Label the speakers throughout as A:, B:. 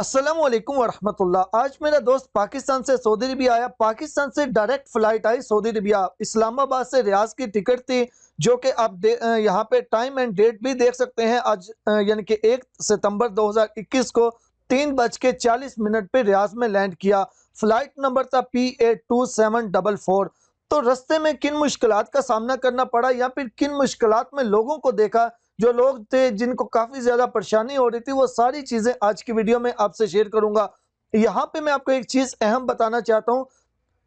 A: अस्सलामुअलैकुम वरहमतुल्लाह। आज मेरा दोस्त पाकिस्तान से सऊदी अरबिया आया। पाकिस्तान से direct flight I Saudi Arabia. Islamabad से रियाज की टिकट थी, जो कि आप यहाँ पे टाइम एंड डेट भी देख सकते हैं। आज यानी कि 1 सितंबर 2021 को 3:40 पे रियाज में लैंड किया। फ्लाइट नंबर था PA2744। तो रास्ते में किन मुश्किलात का सामना करना पड़ा या फिर किन मुश्किलात में लोगों को देखा, जो लोग थे जिनको काफी ज्यादा परेशानी हो रही थी, वो सारी चीजें आज की वीडियो में आपसे शेयर करूंगा। यहाँ पे मैं आपको एक चीज अहम बताना चाहता हूँ।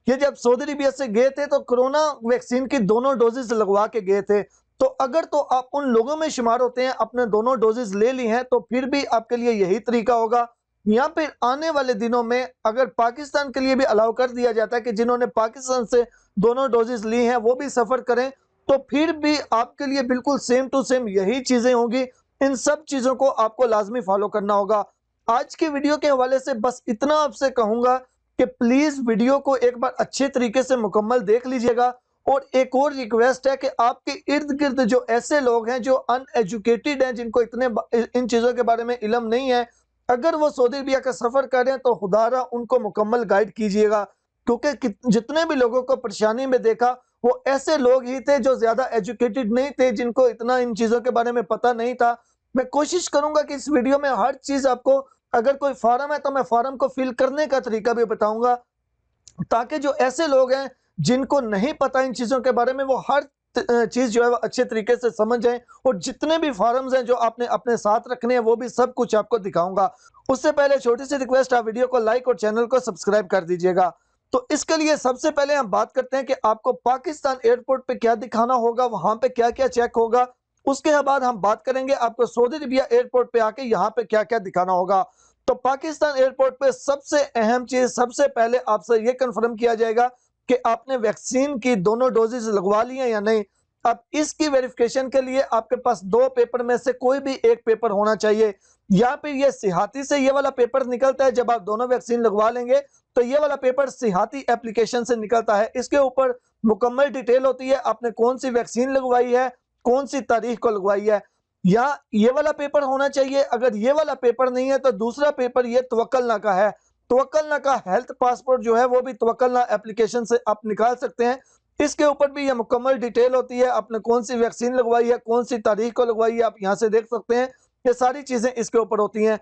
A: ये जब सऊदी अरबिया से गए थे तो कोरोना वैक्सीन की दोनों डोजेस लगवा के गए थे। तो अगर तो आप उन लोगों में शुमार होते हैं, अपने दोनों डोजेस ले ली हैं, तो फिर भी आपके लिए यही तरीका होगा। या फिर आने वाले दिनों में अगर पाकिस्तान के लिए भी अलाउ कर दिया जाता है कि जिन्होंने पाकिस्तान से दोनों डोजेस ली हैं वो भी सफर करें, तो फिर भी आपके लिए बिल्कुल सेम टू सेम यही चीजें होंगी। इन सब चीजों को आपको लाजमी फॉलो करना होगा। आज की वीडियो के हवाले से बस इतना आपसे कहूंगा कि प्लीज वीडियो को एक बार अच्छे तरीके से मुकम्मल देख लीजिएगा। और एक और रिक्वेस्ट है कि आपके इर्द गिर्द जो ऐसे लोग हैं जो अनएजुकेटेड हैं, जिनको इन चीजों के बारे में इल्म नहीं है, अगर वो सऊदी अरबिया का सफर कर रहे हैं तो खुदारा उनको मुकम्मल गाइड कीजिएगा। क्योंकि जितने भी लोगों को परेशानी में देखा, वो ऐसे लोग ही थे जो ज्यादा एजुकेटेड नहीं थे, जिनको इतना इन चीजों के बारे में पता नहीं था। मैं कोशिश करूंगा कि इस वीडियो में हर चीज आपको, अगर कोई फॉर्म है तो मैं फॉर्म को फिल करने का तरीका भी बताऊंगा, ताकि जो ऐसे लोग हैं जिनको नहीं पता इन चीजों के बारे में, वो हर चीज जो है वो अच्छे तरीके से समझ जाएं। और जितने भी फॉर्म्स हैं जो आपने अपने साथ रखने हैं, वो भी सब कुछ आपको दिखाऊंगा। उससे पहले छोटी सी रिक्वेस्ट, आप वीडियो को लाइक और चैनल को सब्सक्राइब कर दीजिएगा। तो इसके लिए सबसे पहले हम बात करते हैं कि आपको पाकिस्तान एयरपोर्ट पे क्या दिखाना होगा, वहां पे क्या क्या चेक होगा। उसके बाद हम बात करेंगे आपको सऊदी अरबिया एयरपोर्ट पे आके यहाँ पे क्या क्या दिखाना होगा। तो पाकिस्तान एयरपोर्ट पे सबसे अहम चीज, सबसे पहले आपसे यह कंफर्म किया जाएगा कि आपने वैक्सीन की दोनों डोजेज लगवा ली हैं या नहीं। अब इसकी वेरिफिकेशन के लिए आपके पास दो पेपर में से कोई भी एक पेपर होना चाहिए। या फिर ये सिहाती से ये वाला पेपर निकलता है, जब आप दोनों वैक्सीन लगवा लेंगे तो ये वाला पेपर सिहाती एप्लीकेशन से निकलता है। इसके ऊपर मुकम्मल डिटेल होती है, आपने कौन सी वैक्सीन लगवाई है, कौन सी तारीख को लगवाई है। या ये वाला पेपर होना चाहिए। अगर ये वाला पेपर नहीं है तो दूसरा पेपर ये तवक्कलना का है। तवक्कलना का हेल्थ पासपोर्ट जो है वो भी तवक्कलना एप्लीकेशन से आप निकाल सकते हैं। इसके ऊपर भी ये मुकम्मल डिटेल होती है, आपने कौन सी वैक्सीन लगवाई है, कौन सी तारीख को लगवाई है, आप यहाँ से देख सकते हैं। ये सारी चीजें इसके ऊपर होती हैं।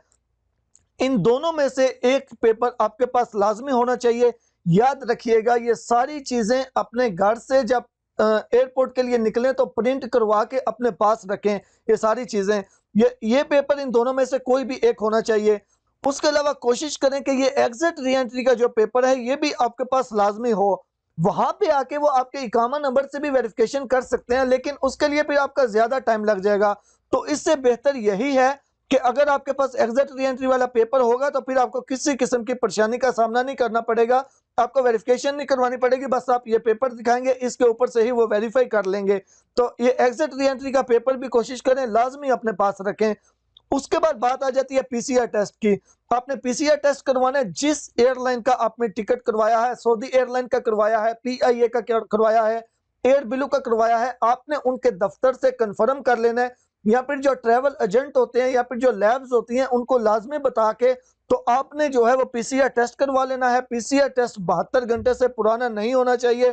A: इन दोनों में से एक पेपर आपके पास लाजमी होना चाहिए। याद रखिएगा, ये सारी चीजें अपने घर से जब एयरपोर्ट के लिए निकले तो प्रिंट करवा के अपने पास रखें। ये सारी चीजें, ये पेपर इन दोनों में से कोई भी एक होना चाहिए। उसके अलावा कोशिश करें कि ये एग्जिट री एंट्री का जो पेपर है ये भी आपके पास लाजमी हो। वहां पे आके वो आपके इकामा नंबर से भी वेरिफिकेशन कर सकते हैं, लेकिन उसके लिए फिर आपका ज्यादा टाइम लग जाएगा। तो इससे बेहतर यही है कि अगर आपके पास एग्जिट री एंट्री वाला पेपर होगा तो फिर आपको किसी किस्म की परेशानी का सामना नहीं करना पड़ेगा, आपको वेरिफिकेशन नहीं करवानी पड़ेगी। बस आप ये पेपर दिखाएंगे, इसके ऊपर से ही वो वेरीफाई कर लेंगे। तो ये एग्जिट री एंट्री का पेपर भी कोशिश करें लाजमी अपने पास रखें। उसके बाद बात आ जाती है पीसीआर टेस्ट की। आपने पीसीआर टेस्ट करवाना है। जिस एयरलाइन का आपने टिकट करवाया है, सऊदी एयरलाइन का करवाया है, पीआईए का करवाया है, एयर ब्लू का करवाया है, आपने उनके दफ्तर से कंफर्म कर लेना है। या फिर जो ट्रैवल एजेंट होते हैं या फिर जो लैब्स होती हैं, उनको लाजमी बता के तो आपने जो है वो पीसीआर टेस्ट करवा लेना है। पीसीआर टेस्ट 72 घंटे से पुराना नहीं होना चाहिए।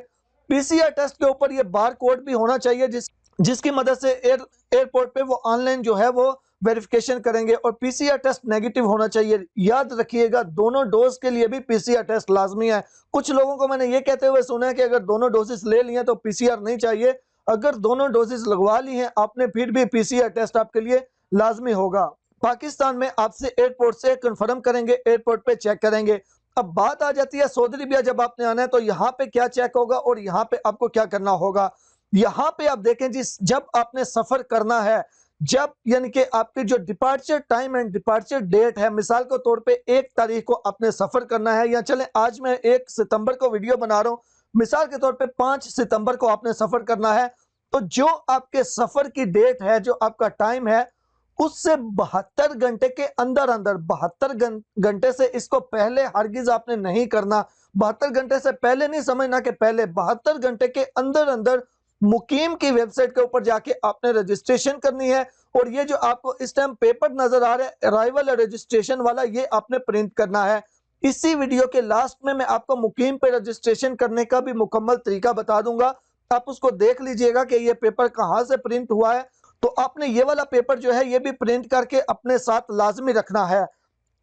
A: पीसीआर टेस्ट के ऊपर ये बार कोड भी होना चाहिए, जिसकी मदद से एयरपोर्ट पे वो ऑनलाइन जो है वो वेरिफिकेशन करेंगे। और पीसीआर टेस्ट नेगेटिव होना चाहिए। याद रखिएगा, दोनों डोज के लिए भी पीसीआर टेस्ट लाजमी है। कुछ लोगों को मैंने ये कहते हुए सुना है कि अगर दोनों डोजेस ले लिए तो पीसीआर नहीं चाहिए। अगर दोनों डोजेस लगवा ली हैं आपने, फिर भी पीसीआर टेस्ट आपके लिए लाजमी होगा। पाकिस्तान में आपसे एयरपोर्ट से कंफर्म करेंगे, एयरपोर्ट पे चेक करेंगे। अब बात आ जाती है सऊदी अरबिया जब आपने आना है तो यहाँ पे क्या चेक होगा और यहाँ पे आपको क्या करना होगा। यहाँ पे आप देखें जब आपने सफर करना है, जब यानी कि आपके जो departure time and departure date है, मिसाल के तौर पे 1 तारीख को आपने सफर करना है, या चले आज मैं 1 सितंबर को वीडियो बना रहा हूं, मिसाल के तौर पे 5 सितंबर को आपने सफर करना है। तो जो आपके सफर की डेट है, जो आपका टाइम है, उससे 72 घंटे के अंदर अंदर, 72 घंटे से इसको पहले हरगिज आपने नहीं करना। 72 घंटे से पहले नहीं समझना कि पहले, 72 घंटे के अंदर अंदर मुकीम की वेबसाइट के ऊपर जाके आपने रजिस्ट्रेशन करनी है। और ये जो आपको इस टाइम पेपर नजर आ रहा है अराइवल रजिस्ट्रेशन वाला, ये आपने प्रिंट करना है। इसी वीडियो के लास्ट में मैं आपको मुकीम पे रजिस्ट्रेशन करने का भी मुकम्मल तरीका बता दूंगा, आप उसको देख लीजिएगा कि ये पेपर कहाँ से प्रिंट हुआ है। तो आपने ये वाला पेपर जो है ये भी प्रिंट करके अपने साथ लाजमी रखना है।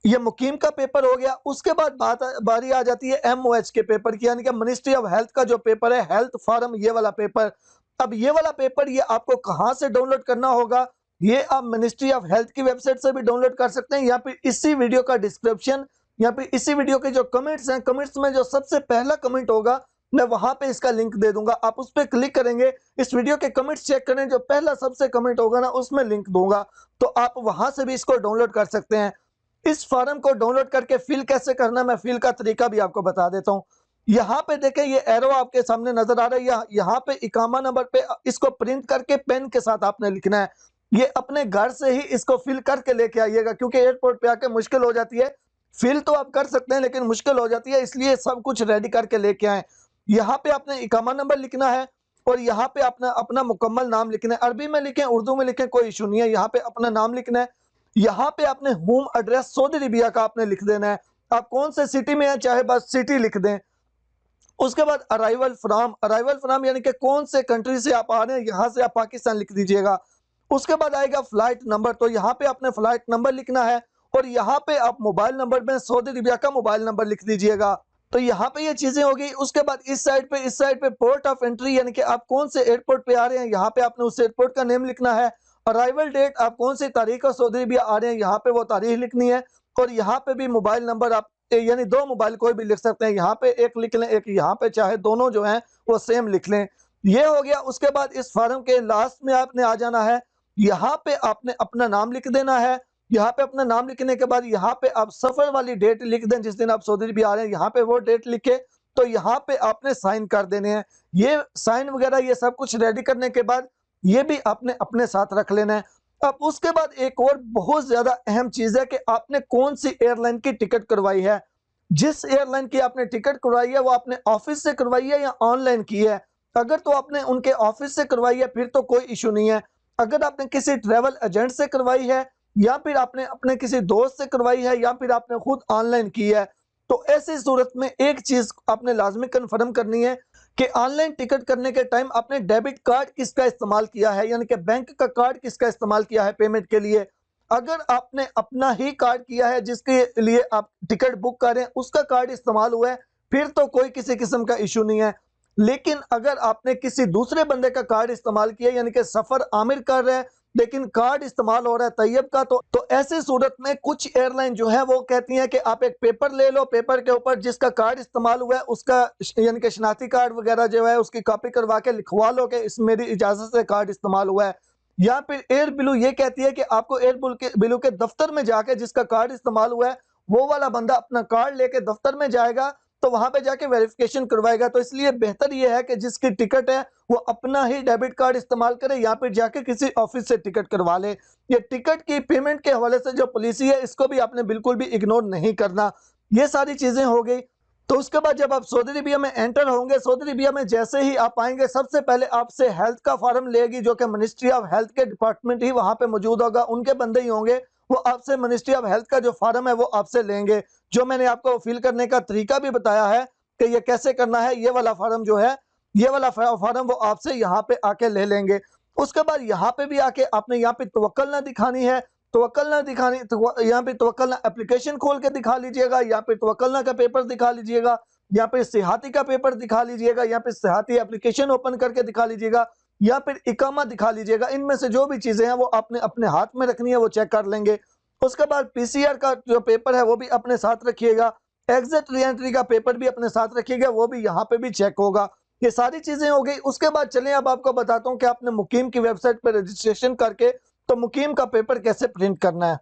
A: ये मुकीम का पेपर हो गया। उसके बाद बारी आ जाती है MOH के पेपर की, यानी कि मिनिस्ट्री ऑफ हेल्थ का जो पेपर है, हेल्थ फॉर्म, ये वाला पेपर। अब ये वाला पेपर ये आपको कहाँ से डाउनलोड करना होगा? ये आप मिनिस्ट्री ऑफ हेल्थ की वेबसाइट से भी डाउनलोड कर सकते हैं, या फिर इसी वीडियो का डिस्क्रिप्शन या फिर इसी वीडियो के जो कमेंट्स हैं, कमेंट्स में जो सबसे पहला कमेंट होगा मैं वहां पे इसका लिंक दे दूंगा। आप उस पर क्लिक करेंगे, इस वीडियो के कमेंट्स चेक करें, जो पहला सबसे कमेंट होगा ना उसमें लिंक दूंगा, तो आप वहां से भी इसको डाउनलोड कर सकते हैं। इस फॉर्म को डाउनलोड करके फिल कैसे करना, मैं फिल का तरीका भी आपको बता देता हूँ। यहाँ पे देखें, ये एरो आपके सामने नजर आ रहा है, यहाँ पे इकामा नंबर पे इसको प्रिंट करके पेन के साथ आपने लिखना है। ये अपने घर से ही इसको फिल करके लेके आइएगा, क्योंकि एयरपोर्ट पे आके मुश्किल हो जाती है। फिल तो आप कर सकते हैं लेकिन मुश्किल हो जाती है, इसलिए सब कुछ रेडी करके लेके आए। यहाँ पे आपने इकामा नंबर लिखना है और यहाँ पे अपना अपना मुकम्मल नाम लिखना है। अरबी में लिखें, उर्दू में लिखें, कोई इशू नहीं है। यहाँ पे अपना नाम लिखना है। यहाँ पे आपने होम एड्रेस सऊदी अरेबिया का आपने लिख देना है। आप कौन से सिटी में है चाहे बस सिटी लिख दें। उसके बाद अराइवल फ्राम यानी कि कौन से कंट्री से आप आ रहे हैं, यहाँ से आप पाकिस्तान लिख दीजिएगा। उसके बाद आएगा फ्लाइट नंबर, तो यहाँ पे आपने फ्लाइट नंबर लिखना है और यहाँ पे आप मोबाइल नंबर में सऊदी अरेबिया का मोबाइल नंबर लिख दीजिएगा। तो यहाँ पे ये चीजें हो गई। उसके बाद इस साइड पे पोर्ट ऑफ एंट्री, यानी कि आप कौन से एयरपोर्ट पे आ रहे हैं, यहाँ पे आपने उस एयरपोर्ट का नेम लिखना है। अराइवल डेट, आप कौन सी तारीख को सऊदी अरेबिया आ रहे हैं, यहाँ पे वो तारीख लिखनी है। और यहाँ पे भी मोबाइल नंबर आप यानी दो मोबाइल कोई भी लिख सकते हैं, यहाँ पे एक लिख लें, एक यहाँ पे, चाहे दोनों जो हैं वो सेम लिख लें। ये हो गया। उसके बाद इस फॉर्म के लास्ट में आपने आ जाना है। यहाँ पे आपने अपना नाम लिख देना है। यहाँ पे अपना नाम लिखने के बाद यहाँ पे आप सफर वाली डेट लिख दें, जिस दिन आप सऊदी अरबिया आ रहे हैं, यहाँ पे वो डेट लिखे। तो यहाँ पे आपने साइन कर देने हैं। ये साइन वगैरह ये सब कुछ रेडी करने के बाद ये भी आपने अपने साथ रख लेना है। अब उसके बाद एक और बहुत ज्यादा अहम चीज है कि आपने कौन सी एयरलाइन की टिकट करवाई है। जिस एयरलाइन की आपने टिकट करवाई है वो आपने ऑफिस से करवाई है या ऑनलाइन की है। अगर तो आपने उनके ऑफिस से करवाई है फिर तो कोई इशू नहीं है। अगर आपने किसी ट्रेवल एजेंट से करवाई है या फिर आपने अपने किसी दोस्त से करवाई है या फिर आपने खुद ऑनलाइन की है, तो ऐसी सूरत में एक चीज आपने लाजमी कन्फर्म करनी है कि ऑनलाइन टिकट करने के टाइम आपने डेबिट कार्ड किसका इस्तेमाल किया है, यानी कि बैंक का कार्ड किसका इस्तेमाल किया है पेमेंट के लिए। अगर आपने अपना ही कार्ड किया है जिसके लिए आप टिकट बुक कर रहे हैं, उसका कार्ड इस्तेमाल हुआ है, फिर तो कोई किसी किस्म का इशू नहीं है। लेकिन अगर आपने किसी दूसरे बंदे का कार्ड इस्तेमाल किया, यानी कि सफर आमिर कर रहे हैं लेकिन कार्ड इस्तेमाल हो रहा है तैयब का, तो ऐसी सूरत में कुछ एयरलाइन जो है वो कहती हैं कि आप एक पेपर ले लो, पेपर के ऊपर जिसका कार्ड इस्तेमाल हुआ है उसका यानी कि शनाख्ती कार्ड वगैरह जो है उसकी कॉपी करवा के लिखवा लो कि इस मेरी इजाजत से कार्ड इस्तेमाल हुआ है। या फिर एयर बिलू ये कहती है कि आपको एयर बिलू के दफ्तर में जाके जिसका कार्ड इस्तेमाल हुआ है वो वाला बंदा अपना कार्ड लेके दफ्तर में जाएगा, तो वहां पे जाके वेरिफिकेशन करवाएगा। तो इसलिए बेहतर ये है कि जिसकी टिकट है वो अपना ही डेबिट कार्ड इस्तेमाल करे या फिर जाके किसी ऑफिस से टिकट करवा ले। ये टिकट की पेमेंट के हवाले से जो पॉलिसी है इसको भी आपने बिल्कुल भी इग्नोर नहीं करना। ये सारी चीजें हो गई। तो उसके बाद जब आप सऊदी अरेबिया में एंटर होंगे, सऊदी अरेबिया में जैसे ही आप आएंगे सबसे पहले आपसे हेल्थ का फॉर्म लेगी, जो कि मिनिस्ट्री ऑफ हेल्थ के डिपार्टमेंट ही वहां पे मौजूद होगा, उनके बंदे ही होंगे। वो आपसे मिनिस्ट्री ऑफ हेल्थ का जो फॉर्म है वो आपसे लेंगे, जो मैंने आपको फिल करने का तरीका भी बताया है कि ये कैसे करना है। ये वाला फॉर्म जो है, ये वाला फॉर्म वो आपसे यहाँ पे आके ले लेंगे। उसके बाद यहाँ पे भी आके आपने यहाँ पे तवक्कल ना दिखानी है, तवक्कल ना दिखानी, यहाँ पे तवक्कल ना एप्लीकेशन खोल के दिखा लीजिएगा, यहाँ पे तवक्कल ना का पेपर दिखा लीजिएगा, यहाँ पे सिहाती का पेपर दिखा लीजिएगा, यहाँ पे सिहाती एप्लीकेशन ओपन करके दिखा लीजिएगा, या फिर इकामा दिखा लीजिएगा। इनमें से जो भी चीजें हैं वो आपने अपने हाथ में रखनी है, वो चेक कर लेंगे। उसके बाद PCR का जो पेपर है वो भी अपने साथ रखिएगा। एग्जिट री एंट्री का पेपर भी अपने साथ रखिएगा, वो भी यहाँ पे भी चेक होगा। ये सारी चीजें हो गई। उसके बाद चलें अब आपको बताता हूँ कि आपने मुकीम की वेबसाइट पर रजिस्ट्रेशन करके तो मुकीम का पेपर कैसे प्रिंट करना है।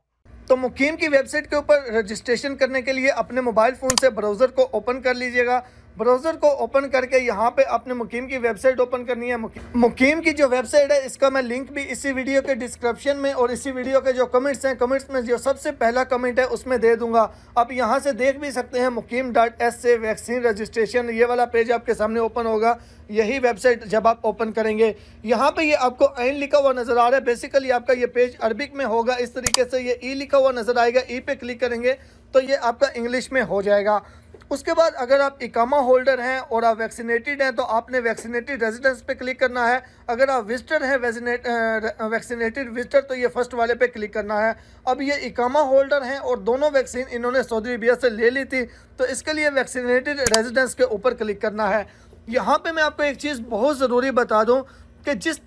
A: तो मुकीम की वेबसाइट के ऊपर रजिस्ट्रेशन करने के लिए अपने मोबाइल फ़ोन से ब्राउज़र को ओपन कर लीजिएगा। ब्राउज़र को ओपन करके यहाँ पे अपने मुकीम की वेबसाइट ओपन करनी है। मुकीम की जो वेबसाइट है इसका मैं लिंक भी इसी वीडियो के डिस्क्रिप्शन में और इसी वीडियो के जो कमेंट्स हैं, कमेंट्स में जो सबसे पहला कमेंट है उसमें दे दूंगा। आप यहाँ से देख भी सकते हैं mukim.s से वैक्सीन रजिस्ट्रेशन, ये वाला पेज आपके सामने ओपन होगा। यही वेबसाइट जब आप ओपन करेंगे यहाँ पे ये आपको ऐन लिखा हुआ नज़र आ रहा है। बेसिकली आपका ये पेज अरबिक में होगा, इस तरीके से ये ई लिखा हुआ नज़र आएगा। ई पे क्लिक करेंगे तो ये आपका इंग्लिश में हो जाएगा। उसके बाद अगर आप इकामा होल्डर हैं और आप वैक्सीनेटेड हैं तो आपने वैक्सीनेटेड रेजिडेंस पे क्लिक करना है। अगर आप विजिटर हैं वैक्सीनेटेड विजिटर तो ये फर्स्ट वाले पे क्लिक करना है। अब ये इकामा होल्डर हैं और दोनों वैक्सीन इन्होंने सऊदी अरबिया से ले ली थी, तो इसके लिए वैक्सीनेटेड रेजिडेंस के ऊपर क्लिक करना है। यहाँ पे मैं आपको एक चीज़ बहुत ज़रूरी बता दूँ कि जिस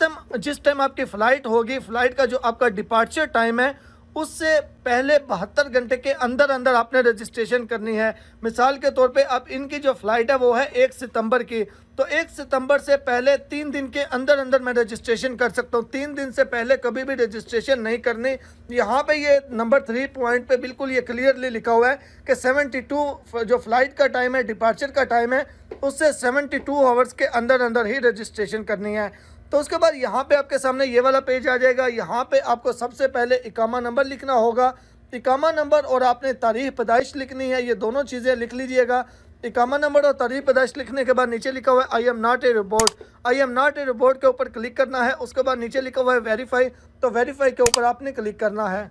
A: टाइम आपकी फ़्लाइट होगी, फ़्लाइट का जो आपका डिपार्चर टाइम है उससे पहले 72 घंटे के अंदर अंदर आपने रजिस्ट्रेशन करनी है। मिसाल के तौर पे अब इनकी जो फ़्लाइट है वो है 1 सितंबर की, तो 1 सितंबर से पहले 3 दिन के अंदर अंदर मैं रजिस्ट्रेशन कर सकता हूँ। 3 दिन से पहले कभी भी रजिस्ट्रेशन नहीं करनी। यहाँ पे ये नंबर 3 पॉइंट पे बिल्कुल ये क्लियरली लिखा हुआ है कि 72 जो फ़्लाइट का टाइम है, डिपार्चर का टाइम है, उससे 72 आवर्स के अंदर अंदर ही रजिस्ट्रेशन करनी है। तो उसके बाद यहाँ पे आपके सामने ये वाला पेज आ जाएगा। यहाँ पे आपको सबसे पहले इकामा नंबर लिखना होगा। इकामा नंबर और आपने तारीख पैदाइश लिखनी है, ये दोनों चीज़ें लिख लीजिएगा। इकामा नंबर और तारीख पैदाइश लिखने के बाद नीचे लिखा हुआ है I am not a robot. I am not a robot के ऊपर क्लिक करना है। उसके बाद नीचे लिखा हुआ है वेरीफाई, तो वेरीफाई के ऊपर आपने क्लिक करना है।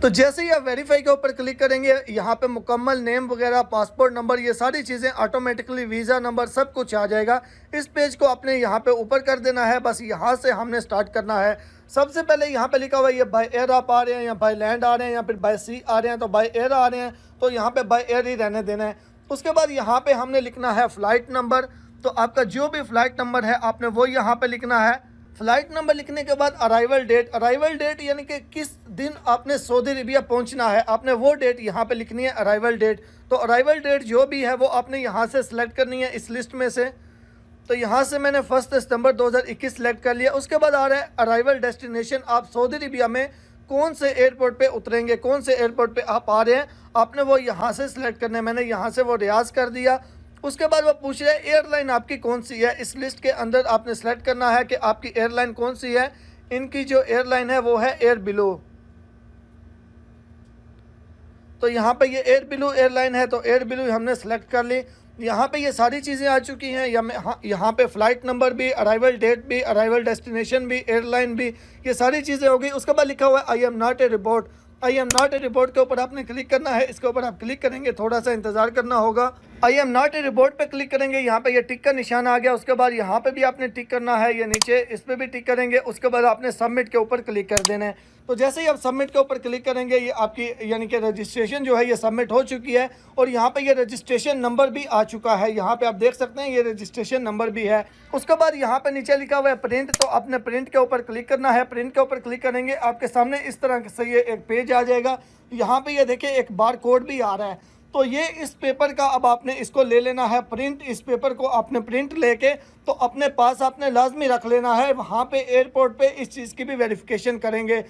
A: तो जैसे ही आप वेरीफाई के ऊपर क्लिक करेंगे यहाँ पे मुकम्मल नेम वगैरह, पासपोर्ट नंबर, ये सारी चीज़ें ऑटोमेटिकली, वीज़ा नंबर सब कुछ आ जाएगा। इस पेज को आपने यहाँ पे ऊपर कर देना है। बस यहाँ से हमने स्टार्ट करना है। सबसे पहले यहाँ पे लिखा हुआ है ये बाय एयर आप आ रहे हैं या बाय लैंड आ रहे हैं या फिर बाय सी आ रहे हैं, तो बाय एयर आ रहे हैं तो यहाँ पर बाय एयर ही रहने देना है। उसके बाद यहाँ पर हमने लिखना है फ़्लाइट नंबर, तो आपका जो भी फ़्लाइट नंबर है आपने वो यहाँ पर लिखना है। फ़्लाइट नंबर लिखने के बाद अराइवल डेट यानी कि किस दिन आपने सऊदी अरबिया पहुंचना है, आपने वो डेट यहाँ पे लिखनी है, अराइवल डेट। तो अराइवल डेट जो भी है वो आपने यहाँ से सिलेक्ट करनी है इस लिस्ट में से। तो यहाँ से मैंने 1 सितंबर 2021 सेलेक्ट कर लिया। उसके बाद आ रहा है अराइवल डेस्टिनेशन, आप सऊदी अरबिया में कौन से एयरपोर्ट पे उतरेंगे, कौन से एयरपोर्ट पे आप आ रहे हैं, आपने वो यहाँ से सिलेक्ट करना है। मैंने यहाँ से वो रियाज कर दिया। उसके बाद वो पूछ रहे हैं एयरलाइन आपकी कौन सी है। इस लिस्ट के अंदर आपने सेलेक्ट करना है कि आपकी एयरलाइन कौन सी है। इनकी जो एयरलाइन है वो है एयर बिलो, तो यहाँ पे ये एयर बिलो एयरलाइन है, तो एयर बिलो हमने सेलेक्ट कर ली। यहाँ पे ये सारी चीज़ें आ चुकी हैं। यहाँ पे फ़्लाइट नंबर भी, अराइवल डेट भी, अराइवल डेस्टिनेशन भी, एयरलाइन भी, ये सारी चीज़ें हो गई। उसके बाद लिखा हुआ है I am not a report. I am not a report के ऊपर आपने क्लिक करना है। इसके ऊपर आप क्लिक करेंगे, थोड़ा सा इंतज़ार करना होगा। I am not a report पे क्लिक करेंगे, यहाँ पे ये टिक का निशान आ गया। उसके बाद यहाँ पे भी आपने टिक करना है, ये नीचे इस पर भी टिक करेंगे। उसके बाद आपने सबमिट के ऊपर क्लिक कर देना है। तो जैसे ही आप सबमिट के ऊपर क्लिक करेंगे ये आपकी यानी कि रजिस्ट्रेशन जो है ये सबमिट हो चुकी है और यहाँ पे ये रजिस्ट्रेशन नंबर भी आ चुका है। यहाँ पे आप देख सकते हैं ये रजिस्ट्रेशन नंबर भी है। उसके बाद यहाँ पे नीचे लिखा हुआ है प्रिंट, तो आपने प्रिंट के ऊपर क्लिक करना है। प्रिंट के ऊपर क्लिक करेंगे आपके सामने इस तरह से ये एक पेज आ जाएगा। यहाँ पे ये देखिए एक बार कोड भी आ रहा है, तो ये इस पेपर का अब आपने इसको ले लेना है प्रिंट। इस पेपर को आपने प्रिंट लेके तो अपने पास आपने लाजमी रख लेना है। वहाँ पे एयरपोर्ट पे इस चीज़ की भी वेरिफिकेशन करेंगे।